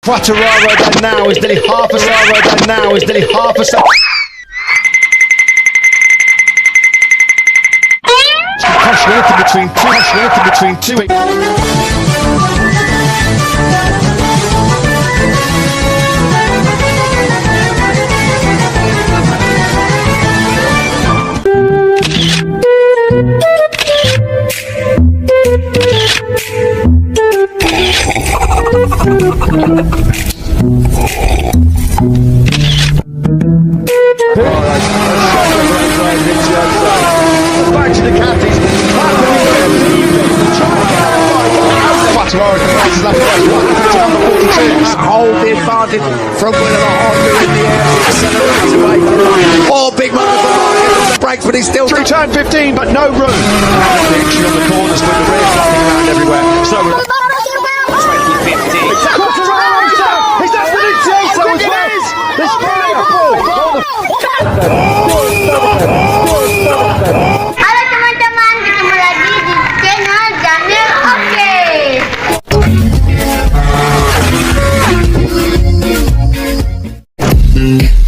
Quartararo then now is nearly half a second. Now is nearly half a second. Between two. Back to the Catties. Hold the advantage from winning the Honda in the air. Accelerates away. Oh, big moment for Marquez on the brakes, but he's still through turn 15, but no room. The entry on the corners with the rear flapping around everywhere. So 2015. He's that's what it is. So it is. This Halo teman-teman, ketemu lagi di channel JAMil OKE.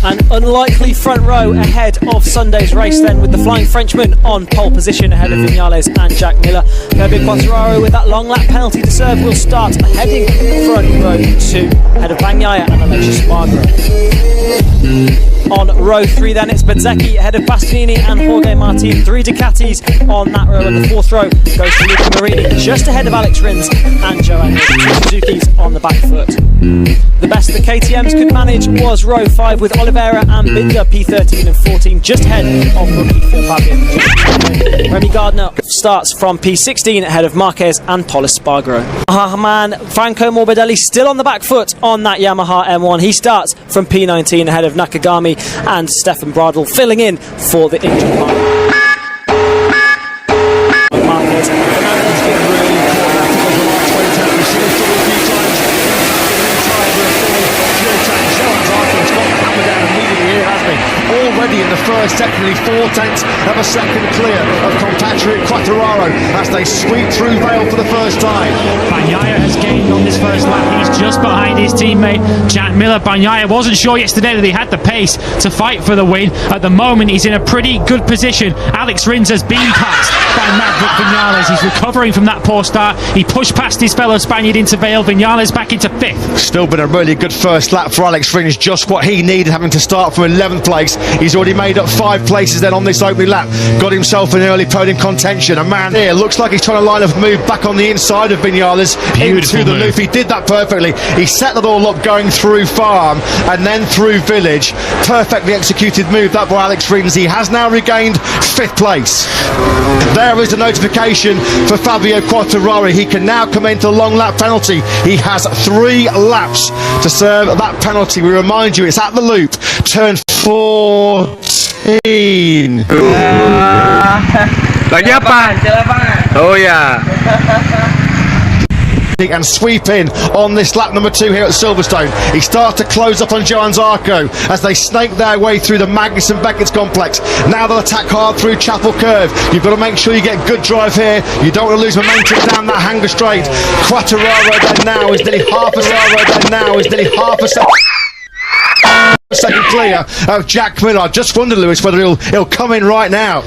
An unlikely front row ahead of Sunday's race then, with the Flying Frenchman on pole position ahead of Vinales and Jack Miller. Fabio Quartararo with that long lap penalty to serve will start heading front row 2 ahead of Banyak and Alexis Spargo. On row 3 then it's Bezzecchi ahead of Bastianini and Jorge Martin. 3 Ducatis on that row, and the 4th row goes to Luca Marini just ahead of Alex Rins and Joan Mir. 2 Suzuki's on the back foot. The best the KTMs could manage was row 5 with Oliveira and Binder P13 and 14 just ahead of rookie Phil Fabian. Remy Gardner starts from P16 ahead of Marquez and Pol Espargaro. Man Franco Morbidelli still on the back foot on that Yamaha M1. He starts from P19 ahead of Nakagami and Stefan Bradl, filling in for the injured Marquez. Fernandez getting really important after the last 20 times. We've seen it a few times. Already in the first sector, nearly 4 tenths of a second clear of compatriot Quartararo as they sweep through Vale for the first time. Banyak has gained on this first lap. He's just behind his teammate Jack Miller. Banyak wasn't sure yesterday that he had the pace to fight for the win. At the moment he's in a pretty good position. Alex Rins has been passed by Maverick Vinales. He's recovering from that poor start. He pushed past his fellow Spaniard into Vale. Vinales back into 5th. Still been a really good first lap for Alex Rins, just what he needed, having to start from 11th place. He's already made up 5 places then on this opening lap. Got himself an early podium contention. A man here looks like he's trying to line up a move back on the inside of Vinales into the loop. He did that perfectly. He set that all up going through farm and then through village. Perfectly executed move that by Alex Rins. He has now regained 5th place. There is a notification for Fabio Quartararo. He can now come into the long lap penalty. He has 3 laps to serve that penalty. We remind you, it's at the loop, turn 14. Lagi apa? Oh yeah. And sweep in on this lap number 2 here at Silverstone. He starts to close up on Johan Zarco as they snake their way through the Magnussen-Beckett's complex. Now they'll attack hard through Chapel Curve. You've got to make sure you get good drive here. You don't want to lose momentum down that hanger straight. Quartararo then now is nearly half a second clear of Jack Miller. I just wonder, Lewis, whether he'll come in right now.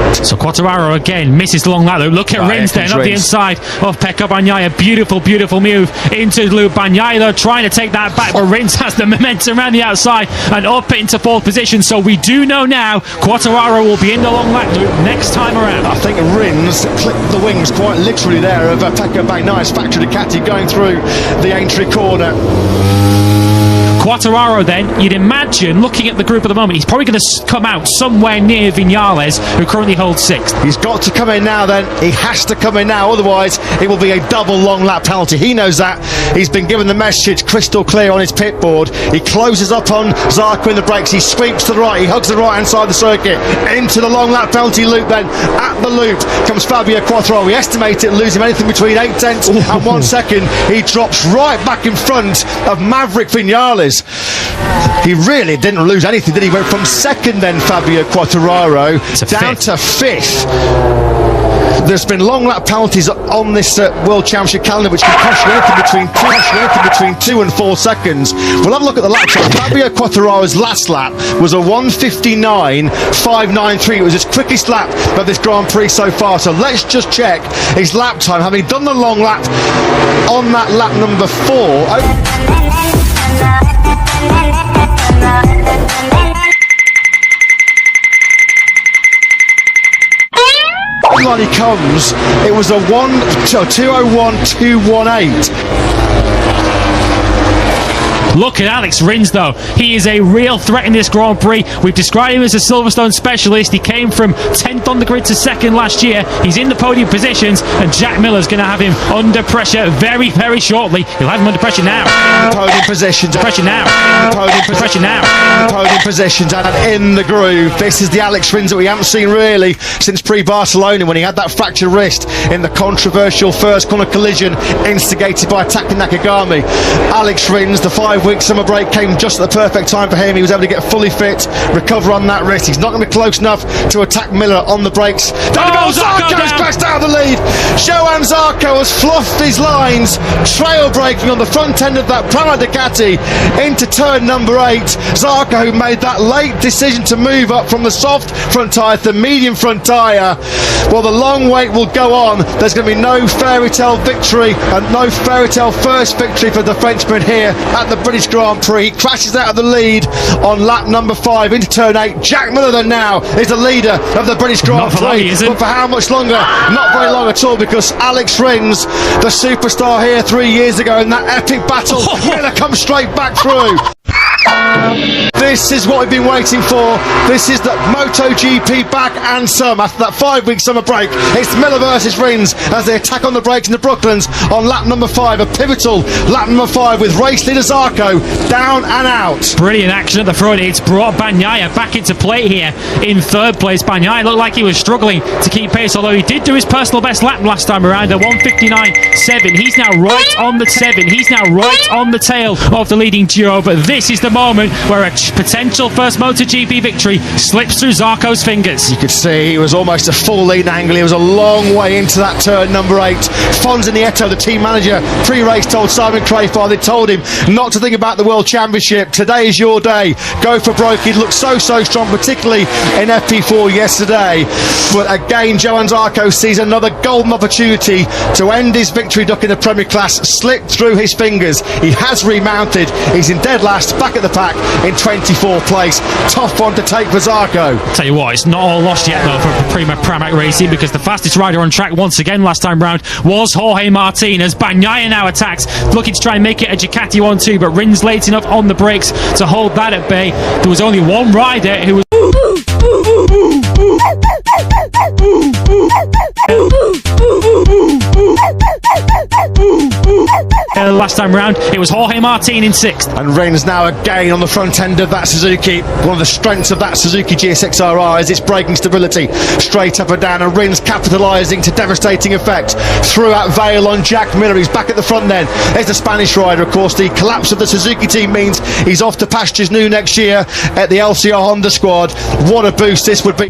So Quartararo again misses the long lap loop. Look at Rins then up the inside of Pecco Bagnaia. Beautiful, beautiful move into the loop. Bagnaia trying to take that back, but Rins has the momentum around the outside and up into 4th position. So we do know now Quartararo will be in the long lap loop next time around. I think Rins clipped the wings quite literally there of Pecco Bagnaia's factory Ducati going through the Aintree corner. Quartararo then, you'd imagine, looking at the group at the moment, he's probably going to come out somewhere near Vinales, who currently holds 6th. He's got to come in now then. He has to come in now, otherwise it will be a double long lap penalty. He knows that. He's been given the message crystal clear on his pit board. He closes up on Zarco in the brakes. He sweeps to the right. He hugs the right hand side of the circuit into the long lap penalty loop then. At the loop comes Fabio Quartararo. We estimate it lose him anything between 8 tenths and 1 second. He drops right back in front of Maverick Vinales. He really didn't lose anything, did he? Went from 2nd then, Fabio Quartararo, down to 5th. There's been long lap penalties on this World Championship calendar which can cost you anything between 2 and 4 seconds. We'll have a look at the lap time. Fabio Quartararo's last lap was a 1:59.593. It was his quickest lap of this Grand Prix so far. So let's just check his lap time, having done the long lap on that lap number 4. Line he comes, it was a 2:01.218. Look at Alex Rins though, he is a real threat in this Grand Prix. We've described him as a Silverstone specialist. He came from 10th on the grid to 2nd last year. He's in the podium positions, and Jack Miller's going to have him under pressure very, very shortly. He'll have him under pressure now. Podium positions. Pressure now. Podium Pressure now. Podium positions and in the groove. This is the Alex Rins that we haven't seen really since pre-Barcelona, when he had that fractured wrist in the controversial first corner collision instigated by Taki Nakagami. Alex Rins, the 5-week summer break came just at the perfect time for him. He was able to get fully fit, recover on that wrist. He's not going to be close enough to attack Miller on the brakes. Zarco's crashed out of the lead. Johann Zarco has fluffed his lines, trail braking on the front end of that Pramac Ducati into turn number 8. Zarco, who made that late decision to move up from the soft front tyre to the medium front tyre. Well, the long wait will go on. There's going to be no fairy tale victory and no fairy tale first victory for the Frenchman here at the British Grand Prix. He crashes out of the lead on lap number 5 into turn 8. Jack Miller then now is the leader of the British Grand Prix. But for how much longer? Not very long at all, because Alex Rins, the superstar here 3 years ago in that epic battle, Miller comes straight back through. This is what we've been waiting for. This is the MotoGP back and some. After that 5-week summer break, it's Miller versus Rins as they attack on the brakes in the Brooklands on lap number 5. A pivotal lap number 5 with race leader Zarco down and out. Brilliant action at the front. It's brought Bagnaia back into play here in 3rd place. Bagnaia looked like he was struggling to keep pace, although he did do his personal best lap last time around, a 1:59.7. He's now right on the 7. He's now right on the tail of the leading duo. But this is the moment where a potential first MotoGP victory slips through Zarco's fingers. You could see he was almost a full lead angle. He was a long way into that turn number 8. Fonz Nieto, the team manager, pre-race told Simon Crafar, they told him not to think about the World Championship. Today is your day. Go for broke. He looked so strong, particularly in FP4 yesterday. But again, Johann Zarco sees another golden opportunity to end his victory duck in the Premier Class. Slipped through his fingers. He has remounted. He's in dead last, back at the pack in 24th place. Tough one to take for Zarco. Tell you what, it's not all lost yet though for Pramac Racing, because the fastest rider on track once again last time round was Jorge Martin, as Bagnaia now attacks, looking to try and make it a Ducati 1-2, but Rins late enough on the brakes to hold that at bay. There was only one rider who was last time round. It was Jorge Martin in 6th. And Rins now again on the front end of that Suzuki. One of the strengths of that Suzuki GSX-RR is its braking stability, straight up and down, and Rins capitalising to devastating effect. Threw out Vale on Jack Miller. He's back at the front then. There's the Spanish rider, of course. The collapse of the Suzuki team means he's off to pastures new next year at the LCR Honda squad. What a boost this would be.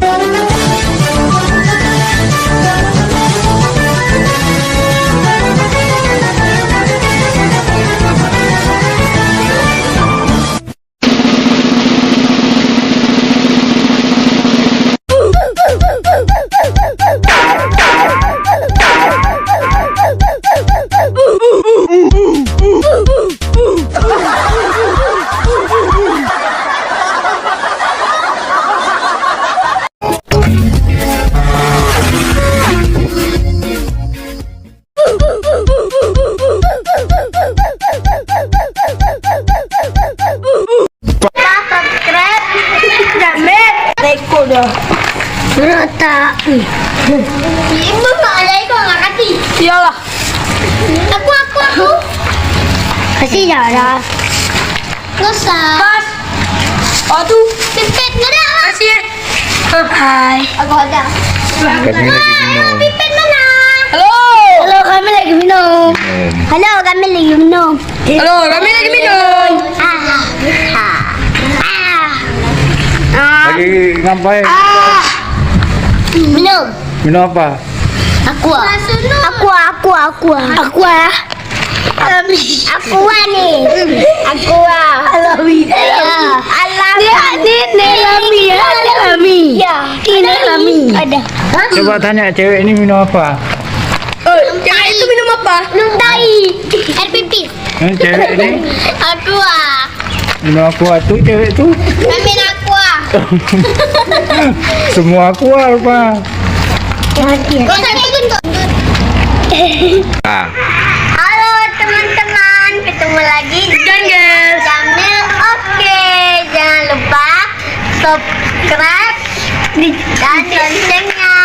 Ibu nggak nggak kasih. Iyalah. Aku. Kasih darah. Nggak usah. Mas. Aduh. Pipet nggak ada. Kasih. Hai. Aku ada. Pipet mana? Halo. Halo, kami lagi minum. Halo, kami lagi minum. Halo, kami lagi minum. Lagi ngapain? Minum. Minum apa? Aqua. Aqua nih. Aqua. Alami. Ini Alami. Ada. Coba tanya cewek ini minum apa? Cewek itu minum apa? Minum tai. Air pipis. Cewek ini Aqua. minum aqua tuh cewek tuh. Ramen aqua. Semua aqua apa? Halo teman-teman, ketemu lagi di JAMil Oke. Jangan lupa subscribe dan loncengnya.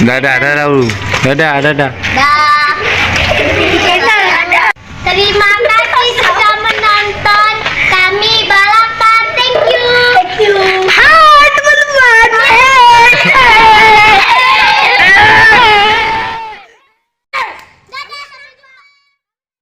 Dadah. Dadah dulu. Dadah. Dadah.